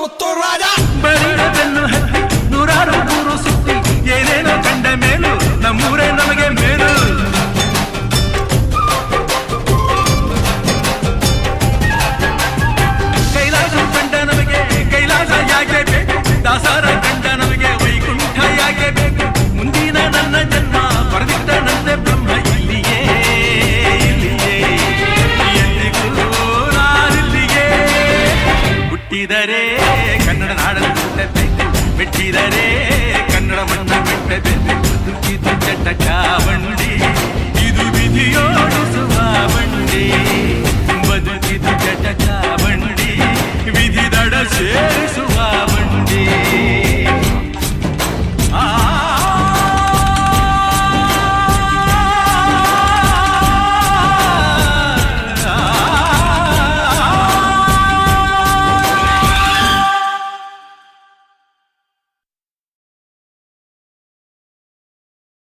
ಮುತ್ತು ರಾಜ ಬರಿಗದನ್ನು ಹತ್ತಿ ನೂರಾರು ಊರು ಸುತ್ತಿ ಏನೇನೋ ಕಂಡ ಮೇಲು ನಮ್ಮೂರೇ ನಮಗೆ ಮೇಲು. ಕೈಲಾಸ ಕಂಡ ನಮಗೆ ಕೈಲಾಸ ಯಾಕೆ ಬೇಕು, ದಾಸರ ಕಂಡ ನಮಗೆ ವೈಕುಂಠ ಯಾಕೆ ಬೇಕು. ಮುಂದಿನ ನನ್ನ ಜನ್ಮ ಬರೆದಿಟ್ಟನಂತೆ ಬ್ರಹ್ಮ ಇಲ್ಲಿಯೇ ಇಲ್ಲಿಯೇ ಎಂದಿಗೂ ನಾನಿಲ್ಲಿಯೇ. ಹುಟ್ಟಿದರೆ ಕನ್ನಡ ನಾಡನ್ನು ಹುಟ್ಟಬೇಕು, ಬಿಟ್ಟಿದರೆ ಕನ್ನಡ ಮಣ್ಣ ಬಿಟ್ಟಬೇಕು. ಇದು ಚಟಕ ಬಂಡಿ, ಇದು ವಿಧಿಯೋಡಿಸುವ ಬಂಡಿ, ಬದುಕಿದು ಚಟಕ